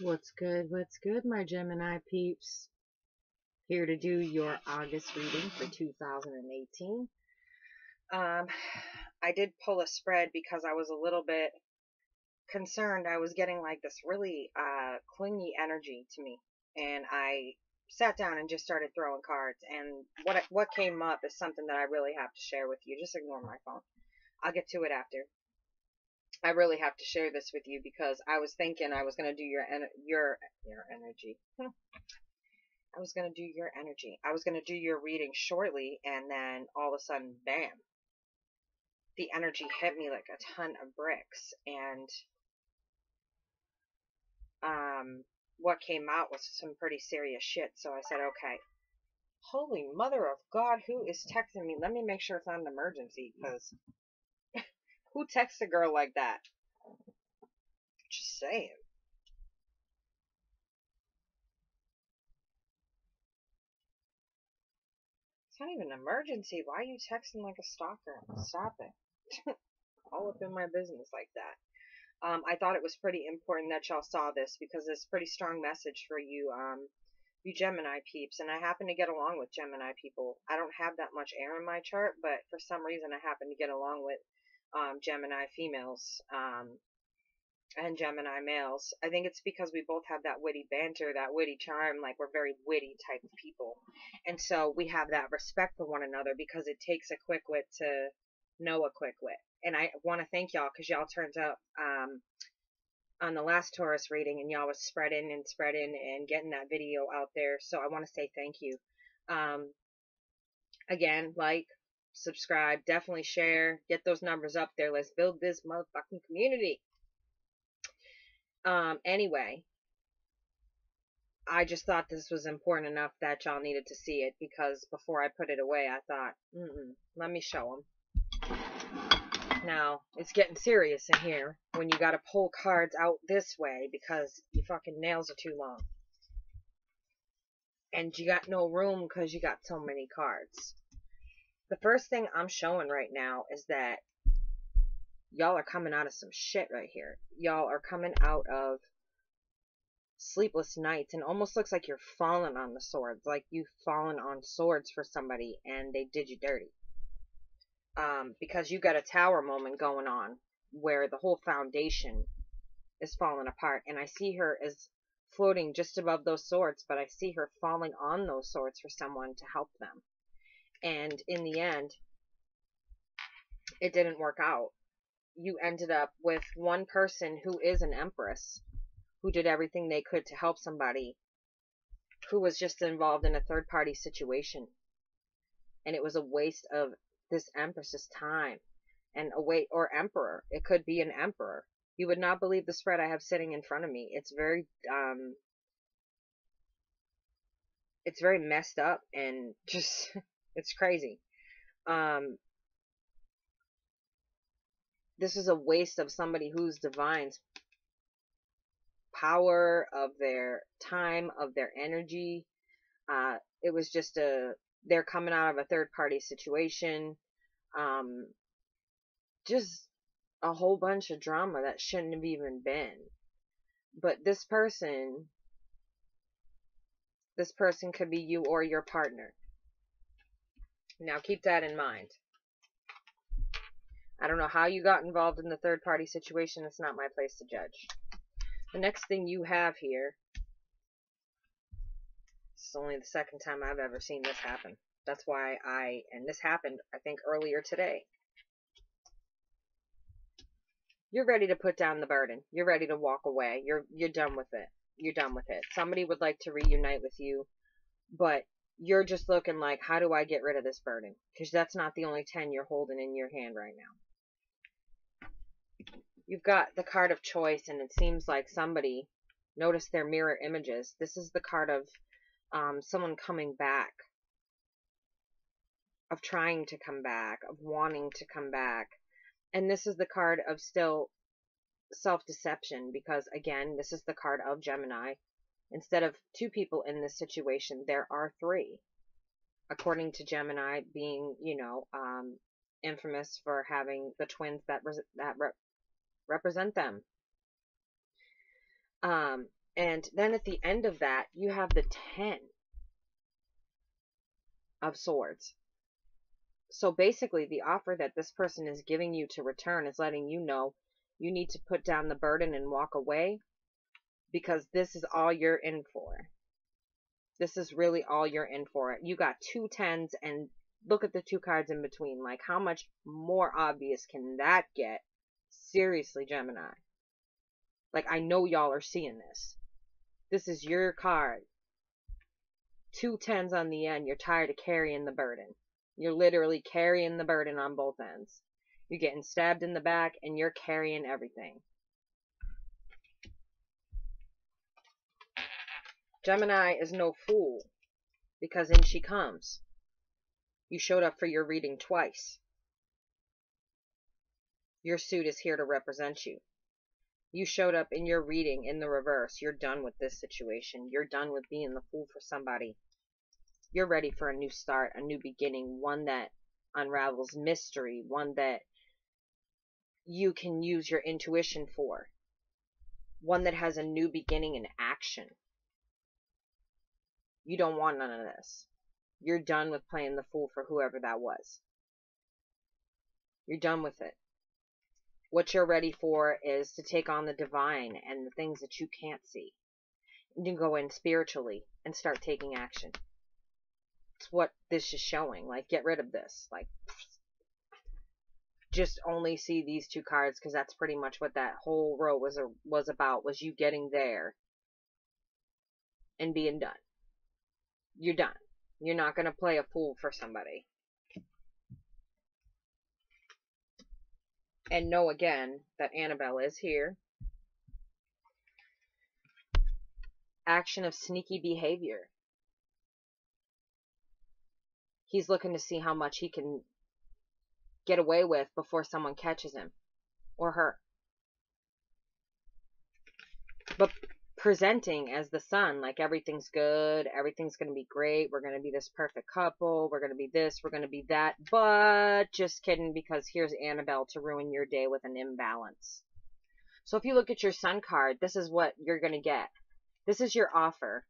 What's good? What's good, my Gemini peeps? Here to do your August reading for 2018. Um, I did pull a spread because I was a little bit concerned. I was getting like this really clingy energy to me, and I sat down and just started throwing cards. And what came up is something that I really have to share with you. Just ignore my phone. I'll get to it after. I really have to share this with you because I was thinking I was gonna do your energy. I was going to do your energy. I was going to do your reading shortly, and then all of a sudden, bam, the energy hit me like a ton of bricks. And what came out was some pretty serious shit. So I said, okay, holy mother of God, who is texting me? Let me make sure it's not an emergency, because who texts a girl like that? Just saying. It's not even an emergency. Why are you texting like a stalker? Stop it. All up in my business like that. I thought it was pretty important that y'all saw this because it's a pretty strong message for you, you Gemini peeps. And I happen to get along with Gemini people. I don't have that much air in my chart, but for some reason I happen to get along with Gemini females and Gemini males. I think it's because we both have that witty banter, that witty charm. Like, we're very witty type of people. And so we have that respect for one another because it takes a quick wit to know a quick wit. And I want to thank y'all because y'all turned up on the last Taurus reading, and y'all was spreading and getting that video out there. So I want to say thank you. Again, like, subscribe, definitely share, get those numbers up there. Let's build this motherfucking community. Anyway, I just thought this was important enough that y'all needed to see it, because before I put it away, I thought, let me show them. Now, it's getting serious in here when you gotta pull cards out this way because your fucking nails are too long. And you got no room because you got so many cards. The first thing I'm showing right now is that y'all are coming out of some shit right here. Y'all are coming out of sleepless nights, and almost looks like you're falling on the swords. Like you've fallen on swords for somebody and they did you dirty. Because you got a tower moment going on where the whole foundation is falling apart, and I see her as floating just above those swords, but I see her falling on those swords for someone to help them. And in the end, it didn't work out. You ended up with one person who is an empress, who did everything they could to help somebody who was just involved in a third-party situation. And it was a waste of this empress's time. And or emperor. It could be an emperor. You would not believe the spread I have sitting in front of me. It's very messed up and just it's crazy. This is a waste of somebody who's divine's power, of their time, of their energy. It was just they're coming out of a third party situation. Just a whole bunch of drama that shouldn't have even been. But this person could be you or your partner. Now keep that in mind. I don't know how you got involved in the third party situation. It's not my place to judge. The next thing you have here, this is only the second time I've ever seen this happen. That's why and this happened, I think, earlier today. You're ready to put down the burden. You're ready to walk away. You're done with it. You're done with it. Somebody would like to reunite with you, but you're just looking like, how do I get rid of this burden? Because that's not the only 10 you're holding in your hand right now. You've got the card of choice, and it seems like somebody noticed their mirror images. This is the card of someone coming back, of trying to come back, of wanting to come back. And this is the card of still self-deception, because again, this is the card of Gemini. Instead of 2 people in this situation, there are 3. According to Gemini being, infamous for having the twins that represent them. And then at the end of that, you have the 10 of Swords. So basically, the offer that this person is giving you to return is letting you know you need to put down the burden and walk away, because this is all you're in for. This is really all you're in for. You got 2 10s, and look at the 2 cards in between. Like, how much more obvious can that get? Seriously, Gemini. Like, I know y'all are seeing this. This is your card. 2 10s on the end. You're tired of carrying the burden. You're literally carrying the burden on both ends. You're getting stabbed in the back, and you're carrying everything. Gemini is no fool, because in she comes. You showed up for your reading twice. Your suit is here to represent you. You showed up in your reading in the reverse. You're done with this situation. You're done with being the fool for somebody. You're ready for a new start, a new beginning, one that unravels mystery, one that you can use your intuition for, one that has a new beginning in action. You don't want none of this. You're done with playing the fool for whoever that was. You're done with it. What you're ready for is to take on the divine and the things that you can't see. You can go in spiritually and start taking action. It's what this is showing. Like, get rid of this. Like, just only see these 2 cards, because that's pretty much what that whole row was about, was you getting there and being done. You're done. You're not going to play a fool for somebody. And know again that Annabelle is here. Action of sneaky behavior. He's looking to see how much he can get away with before someone catches him or her. But presenting as the Sun, like everything's good, everything's going to be great, we're going to be this perfect couple, we're going to be this, we're going to be that, but just kidding, because here's Annabelle to ruin your day with an imbalance. So if you look at your Sun card, this is what you're going to get. This is your offer.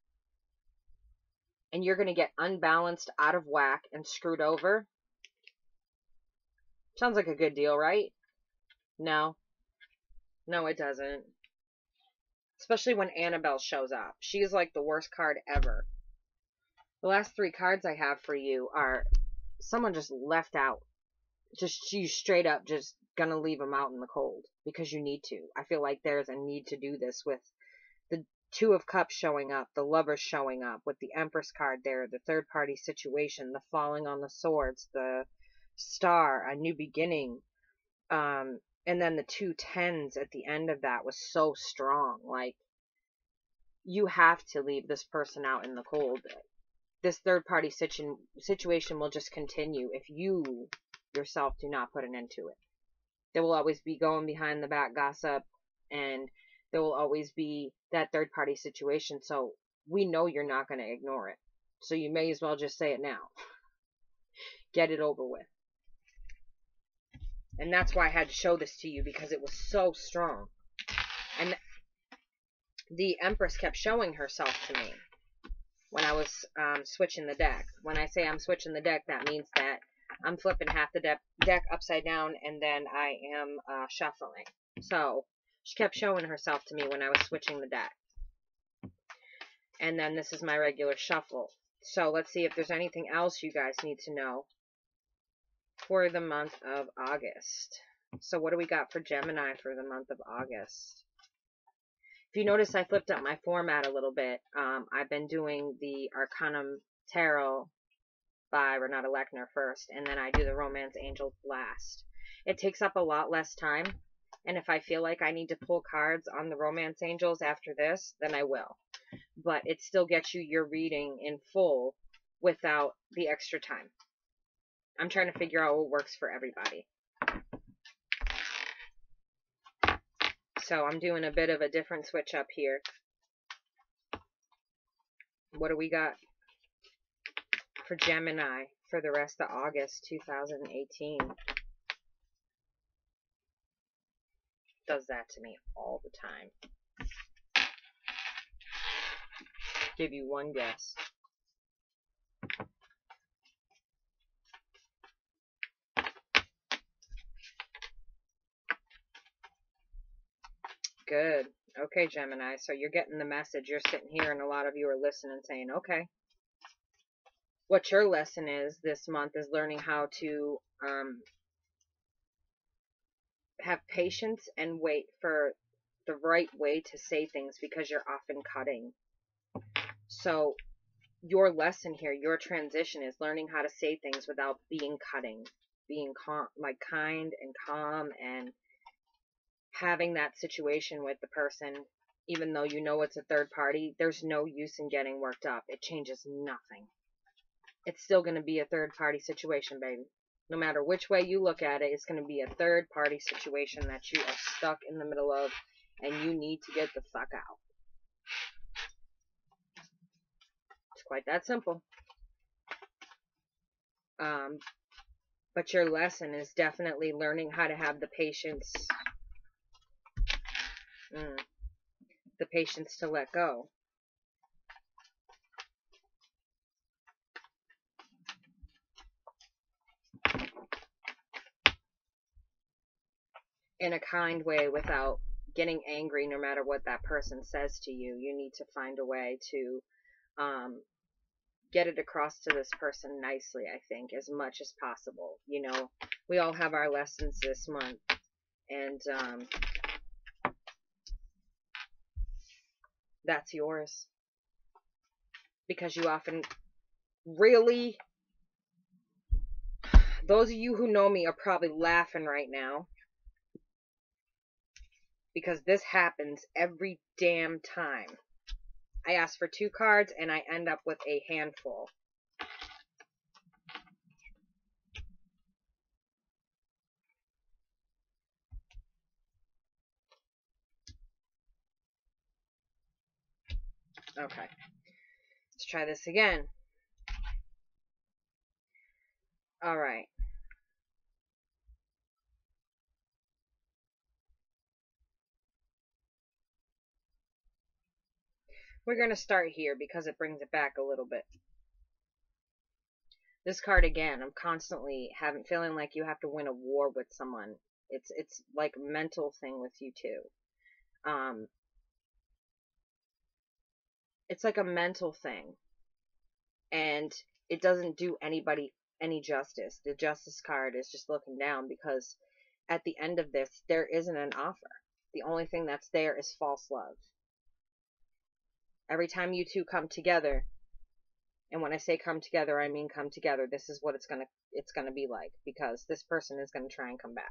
And you're going to get unbalanced, out of whack, and screwed over. Sounds like a good deal, right? No. No, it doesn't. Especially when Annabelle shows up. She is like the worst card ever. The last 3 cards I have for you are someone just left out. Just, you straight up just gonna leave them out in the cold. Because you need to. I feel like there's a need to do this with the 2 of Cups showing up, the Lovers showing up, with the Empress card there, the third party situation, the falling on the swords, the Star, a new beginning, and then the 2 10s at the end of that was so strong. Like, you have to leave this person out in the cold. This third party situation will just continue if you yourself do not put an end to it. There will always be going behind the back gossip, and there will always be that third party situation. So we know you're not going to ignore it. So you may as well just say it now. Get it over with. And that's why I had to show this to you, because it was so strong. And the Empress kept showing herself to me when I was switching the deck. When I say I'm switching the deck, that means that I'm flipping half the deck upside down, and then I am shuffling. So she kept showing herself to me when I was switching the deck. And then this is my regular shuffle. So let's see if there's anything else you guys need to know for the month of August. So what do we got for Gemini for the month of August? If you notice, I flipped up my format a little bit. I've been doing the Arcanum Tarot by Renata Lechner first, and then I do the Romance Angels last. It takes up a lot less time, and if I feel like I need to pull cards on the Romance Angels after this, then I will. But it still gets you your reading in full without the extra time. I'm trying to figure out what works for everybody. So I'm doing a bit of a different switch up here. What do we got for Gemini for the rest of August 2018? Does that to me all the time. give you one guess. Good. Okay, Gemini. So you're getting the message. You're sitting here and a lot of you are listening saying, okay. What your lesson is this month is learning how to have patience and wait for the right way to say things because you're often cutting. So your lesson here, your transition is learning how to say things without being cutting, being calm, like kind and calm, and having that situation with the person, even though you know it's a third party, there's no use in getting worked up. It changes nothing. It's still going to be a third party situation, baby. No matter which way you look at it, it's going to be a third party situation that you are stuck in the middle of, and you need to get the fuck out. It's quite that simple. But your lesson is definitely learning how to have the patience. The patience to let go. In a kind way without getting angry no matter what that person says to you. You need to find a way to get it across to this person nicely, I think, as much as possible. You know, we all have our lessons this month. And that's yours. Because you often really... Those of you who know me are probably laughing right now. Because this happens every damn time. I ask for 2 cards and I end up with a handful. Okay. Let's try this again. Alright. We're going to start here because it brings it back a little bit. This card again, I'm constantly feeling like you have to win a war with someone. It's like a mental thing with you too. It's like a mental thing. And it doesn't do anybody any justice. The justice card is just looking down because at the end of this, there isn't an offer. The only thing that's there is false love. Every time you two come together, and when I say come together, I mean come together, this is what it's gonna be like, because this person is gonna try and come back.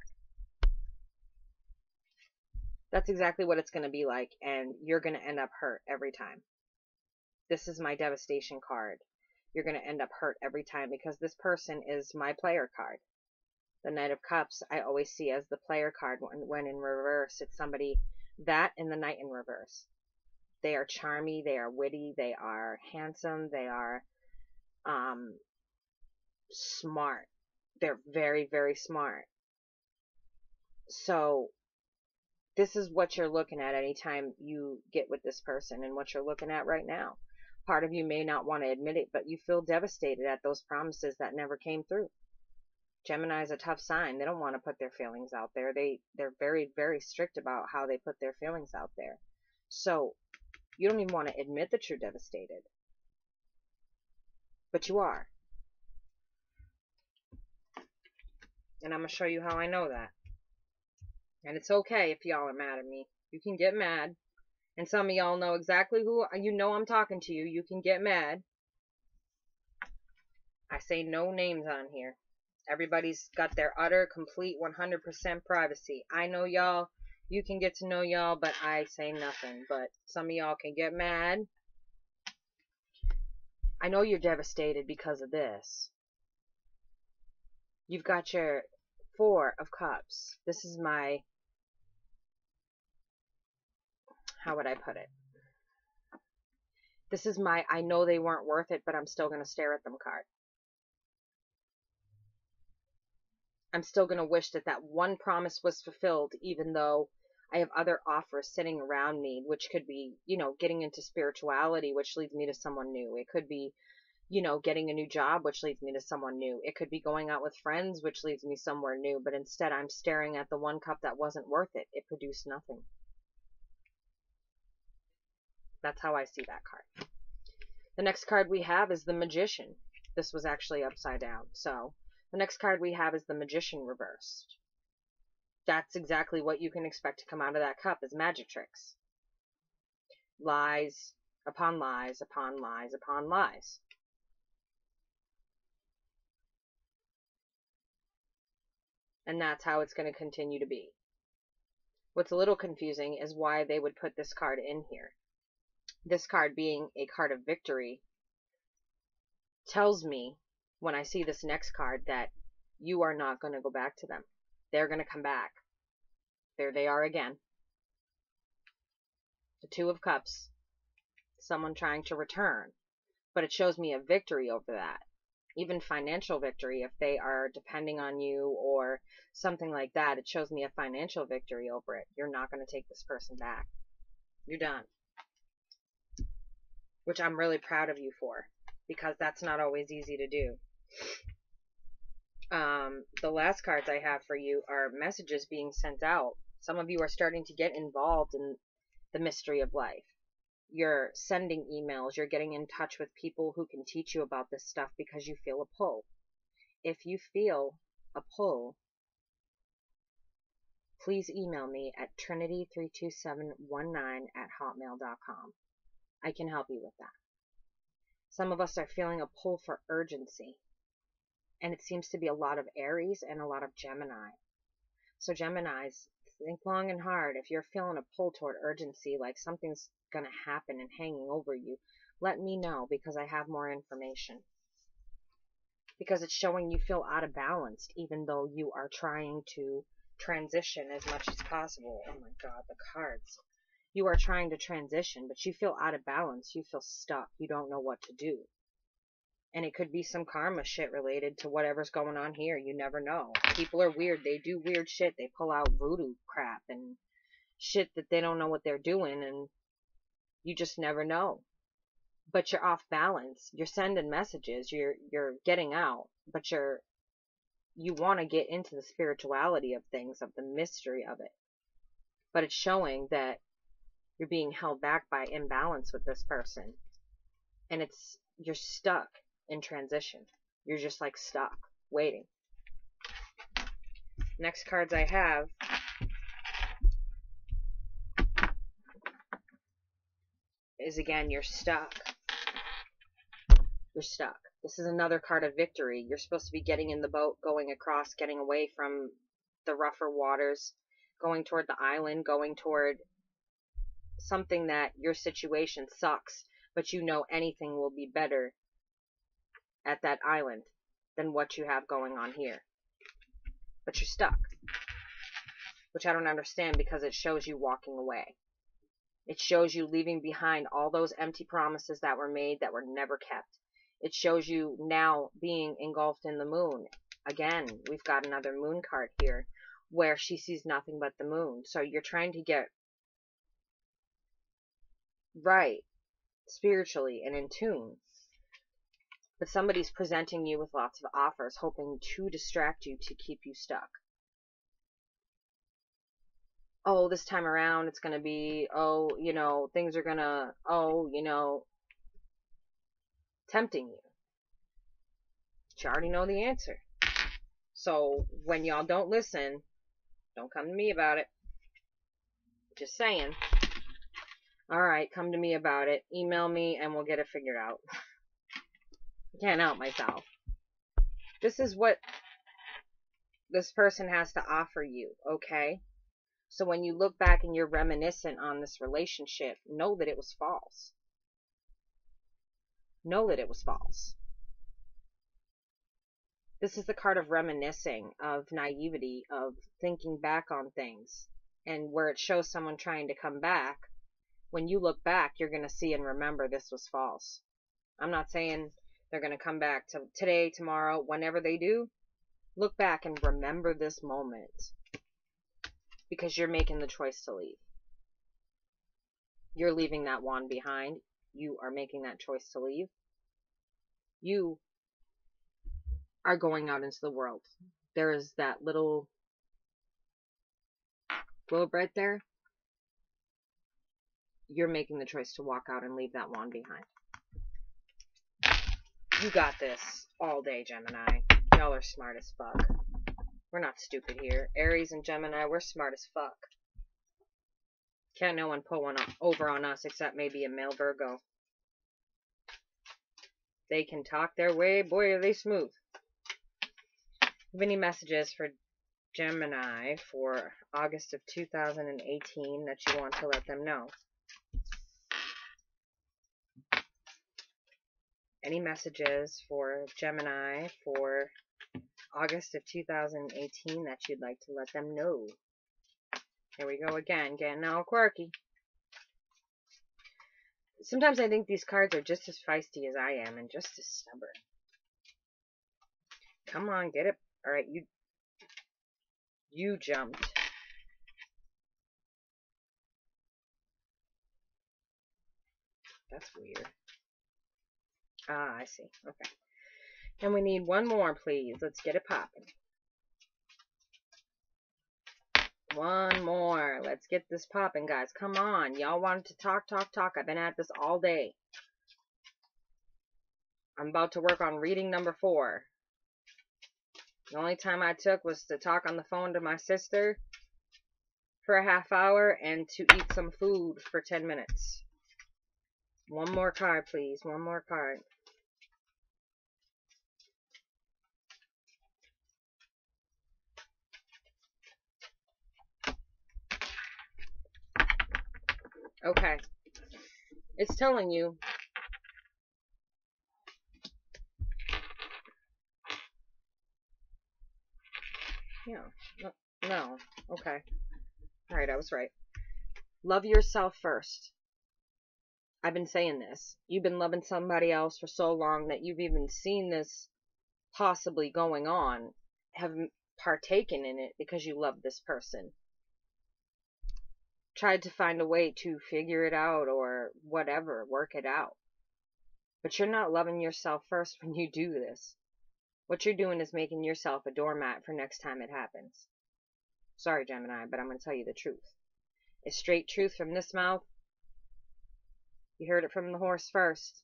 That's exactly what it's gonna be like, and you're gonna end up hurt every time. This is my devastation card. You're gonna end up hurt every time because this person is my player card. The Knight of Cups I always see as the player card when in reverse. It's somebody that and the Knight in reverse. They are charmy, they are witty, they are handsome, they are smart. They're very, very smart. So this is what you're looking at anytime you get with this person, and what you're looking at right now. Part of you may not want to admit it, but you feel devastated at those promises that never came through. Gemini is a tough sign. They don't want to put their feelings out there. They're very, very strict about how they put their feelings out there. So you don't even want to admit that you're devastated. But you are. And I'm going to show you how I know that. And it's okay if y'all are mad at me. You can get mad. And some of y'all know exactly who, you know I'm talking to you. You can get mad. I say no names on here. Everybody's got their utter, complete, 100% privacy. I know y'all. You can get to know y'all, but I say nothing. But some of y'all can get mad. I know you're devastated because of this. You've got your 4 of Cups. This is my, how would I put it? This is my, I know they weren't worth it, but I'm still going to stare at them card. I'm still going to wish that that one promise was fulfilled, even though I have other offers sitting around me, which could be, getting into spirituality, which leads me to someone new. It could be, getting a new job, which leads me to someone new. It could be going out with friends, which leads me somewhere new. But instead, I'm staring at the one cup that wasn't worth it. It produced nothing. That's how I see that card. The next card we have is the Magician. This was actually upside down. So the next card we have is the Magician reversed. That's exactly what you can expect to come out of that cup, is magic tricks. Lies upon lies upon lies upon lies. And that's how it's going to continue to be. What's a little confusing is why they would put this card in here. This card, being a card of victory, tells me when I see this next card that you are not going to go back to them. They're going to come back. There they are again. The Two of Cups. Someone trying to return. But it shows me a victory over that. Even financial victory, if they are depending on you or something like that, it shows me a financial victory over it. You're not going to take this person back. You're done. Which I'm really proud of you for, because that's not always easy to do. The last cards I have for you are messages being sent out. Some of you are starting to get involved in the mystery of life. You're sending emails. You're getting in touch with people who can teach you about this stuff because you feel a pull. If you feel a pull, please email me at trinity32719@hotmail.com. I can help you with that. Some of us are feeling a pull for urgency. And it seems to be a lot of Aries and a lot of Gemini. So Geminis, think long and hard. If you're feeling a pull toward urgency, like something's going to happen and hanging over you, let me know, because I have more information. Because it's showing you feel out of balance, even though you are trying to transition as much as possible. Oh my God, the cards. You are trying to transition, but you feel out of balance. You feel stuck. You don't know what to do. And it could be some karma shit related to whatever's going on here. You never know. People are weird. They do weird shit. They pull out voodoo crap and shit that they don't know what they're doing, and you just never know. But you're off balance. You're sending messages. You're getting out, but you want to get into the spirituality of things, of the mystery of it. But it's showing that you're being held back by imbalance with this person, and you're stuck in transition. You're just like stuck, waiting. Next cards I have is, again, you're stuck. You're stuck. This is another card of victory. You're supposed to be getting in the boat, going across, getting away from the rougher waters, going toward the island, going toward something that your situation sucks, but you know anything will be better at that island than what you have going on here. But you're stuck, which I don't understand, because it shows you walking away. It shows you leaving behind all those empty promises that were made that were never kept. It shows you now being engulfed in the moon. Again, we've got another moon card here where she sees nothing but the moon. So you're trying to get right spiritually and in tune. But somebody's presenting you with lots of offers, hoping to distract you, to keep you stuck. Oh, this time around it's going to be, things are going to, tempting you. But you already know the answer. So when y'all don't listen, don't come to me about it. Just saying. Alright, come to me about it. Email me and we'll get it figured out. I can't help myself. This is what this person has to offer you, okay? So when you look back and you're reminiscent on this relationship, know that it was false. Know that it was false. This is the card of reminiscing, of naivety, of thinking back on things. And where it shows someone trying to come back, when you look back, you're going to see and remember this was false. I'm not saying they're going to come back to today, tomorrow, whenever they do. Look back and remember this moment. because you're making the choice to leave. You're leaving that wand behind. You are making that choice to leave. You are going out into the world. There is that little globe right there. You're making the choice to walk out and leave that wand behind. You got this all day, Gemini. Y'all are smart as fuck. We're not stupid here. Aries and Gemini, we're smart as fuck. Can't no one pull one over on us except maybe a male Virgo. They can talk their way. Boy, are they smooth. Have any messages for Gemini for August of 2018 that you want to let them know? Any messages for Gemini for August of 2018 that you'd like to let them know? Here we go again, getting all quirky. Sometimes I think these cards are just as feisty as I am and just as stubborn. Come on, get it. Alright, you jumped. That's weird. Ah, I see. Okay. And we need one more, please. Let's get it popping. One more. Let's get this popping, guys. Come on. Y'all wanted to talk. I've been at this all day. I'm about to work on reading number 4. The only time I took was to talk on the phone to my sister for a half hour and to eat some food for 10 minutes. One more card, please. One more card. Okay. It's telling you. Yeah. No. Okay. Alright, I was right. Love yourself first. I've been saying this. You've been loving somebody else for so long that you've even seen this possibly going on, have partaken in it because you love this person. Tried to find a way to figure it out or whatever, work it out. But you're not loving yourself first when you do this. What you're doing is making yourself a doormat for next time it happens. Sorry, Gemini, but I'm going to tell you the truth. It's straight truth from this mouth. You heard it from the horse first.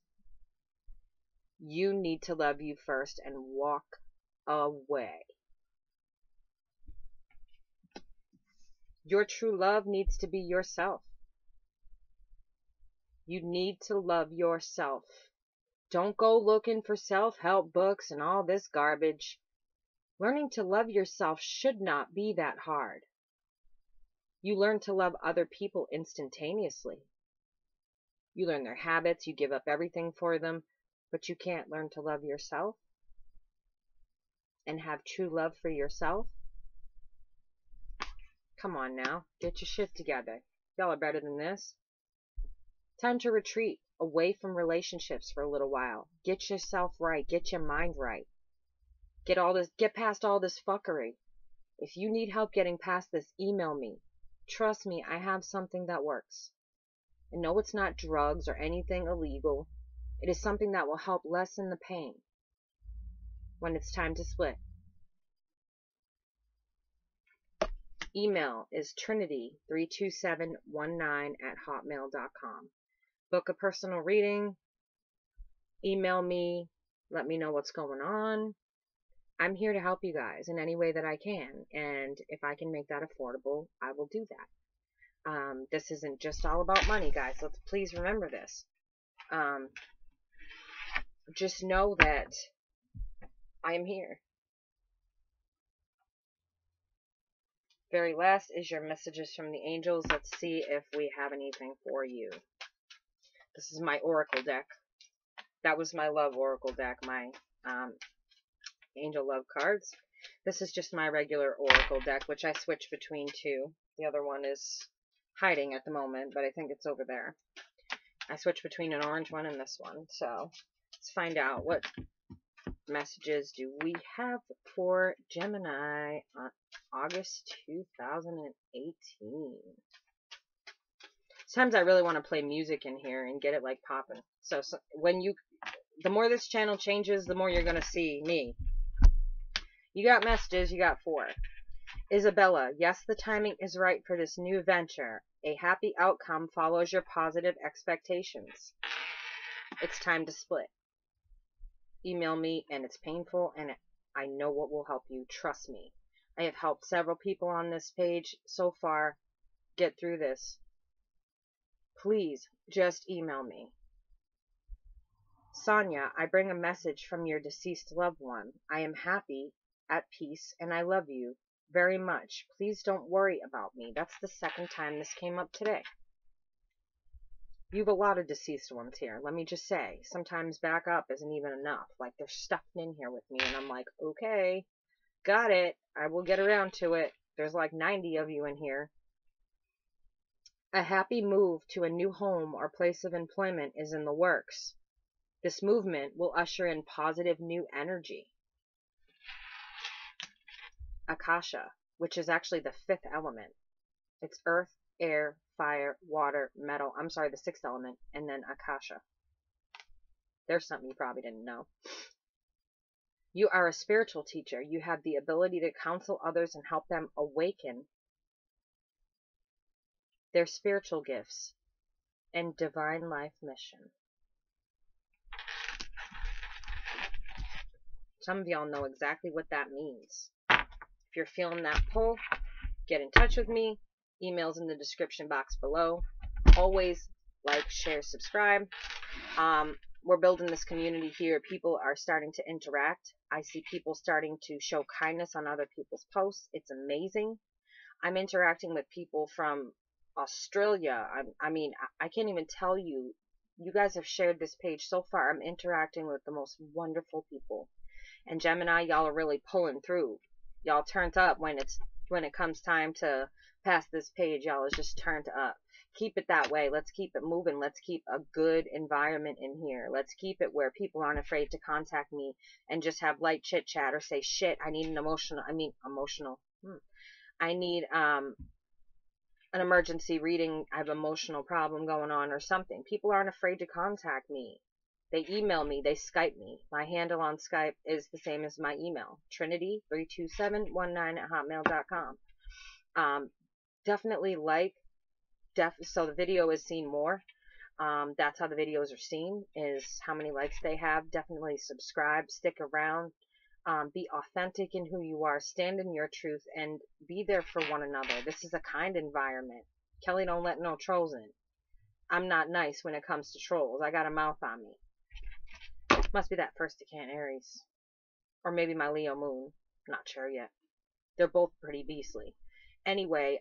You need to love you first and walk away. Your true love needs to be yourself. You need to love yourself. Don't go looking for self-help books and all this garbage. Learning to love yourself should not be that hard. You learn to love other people instantaneously. You learn their habits, you give up everything for them, but you can't learn to love yourself and have true love for yourself. Come on now, get your shit together. Y'all are better than this. Time to retreat away from relationships for a little while. Get yourself right, get your mind right. Get past all this fuckery. If you need help getting past this, email me. Trust me, I have something that works. And no, it's not drugs or anything illegal. It is something that will help lessen the pain when it's time to split. Email is trinity32719@hotmail.com. Book a personal reading. Email me. Let me know what's going on. I'm here to help you guys in any way that I can. And if I can make that affordable, I will do that. This isn't just all about money, guys. Let's please remember this. Just know that I am here. Very last is your messages from the angels. Let's see if we have anything for you. This is my oracle deck. That was my love oracle deck, my angel love cards. This is just my regular oracle deck, which I switch between two. The other one is hiding at the moment, but I think it's over there. I switch between an orange one and this one. So let's find out what messages do we have for Gemini on August 2018? Sometimes I really want to play music in here and get it like popping. So when the more this channel changes, the more you're going to see me. You got messages, you got 4. Isabella, yes, the timing is right for this new venture. A happy outcome follows your positive expectations. It's time to split. Email me, and it's painful, and I know what will help you. Trust me. I have helped several people on this page so far get through this. Please just email me. Sonia, I bring a message from your deceased loved one. I am happy, at peace, and I love you very much. Please don't worry about me. That's the second time this came up today. You have a lot of deceased ones here. Let me just say, sometimes back up isn't even enough. Like, they're stuffed in here with me, and I'm like, okay, got it. I will get around to it. There's like 90 of you in here. A happy move to a new home or place of employment is in the works. This movement will usher in positive new energy. Akasha, which is actually the 5th element. It's earth, air, fire, water, metal. I'm sorry, the 6th element, and then Akasha. There's something you probably didn't know. You are a spiritual teacher. You have the ability to counsel others and help them awaken their spiritual gifts and divine life mission. Some of y'all know exactly what that means. If you're feeling that pull, get in touch with me. Emails in the description box below. Always like, share, subscribe. We're building this community here. People are starting to interact. I see people starting to show kindness on other people's posts. It's amazing. I'm interacting with people from Australia. I mean, I can't even tell you. You guys have shared this page so far. I'm interacting with the most wonderful people. And Gemini, y'all are really pulling through. Y'all turned up when it comes time to pass this page. Y'all is just turned up. Keep it that way. Let's keep it moving. Let's keep a good environment in here. Let's keep it where people aren't afraid to contact me and just have light chit chat or say, shit, I need I need an emergency reading. I have an emotional problem going on or something. People aren't afraid to contact me. They email me. They Skype me. My handle on Skype is the same as my email. Trinity32719@hotmail.com. Definitely like. So the video is seen more. That's how the videos are seen, is how many likes they have. Definitely subscribe. Stick around. Be authentic in who you are. Stand in your truth and be there for one another. This is a kind environment. Kelly don't let no trolls in. I'm not nice when it comes to trolls. I got a mouth on me. Must be that first decan Aries. Or maybe my Leo moon. Not sure yet. They're both pretty beastly. Anyway,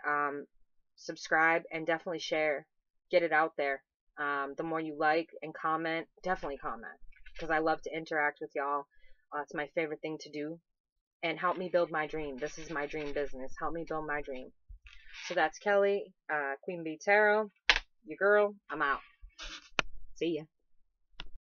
subscribe and definitely share. Get it out there. The more you like and comment, definitely comment. Because I love to interact with y'all. It's my favorite thing to do. And help me build my dream. This is my dream business. Help me build my dream. So that's Kelly, Queen Bee Tarot. Your girl. I'm out. See ya.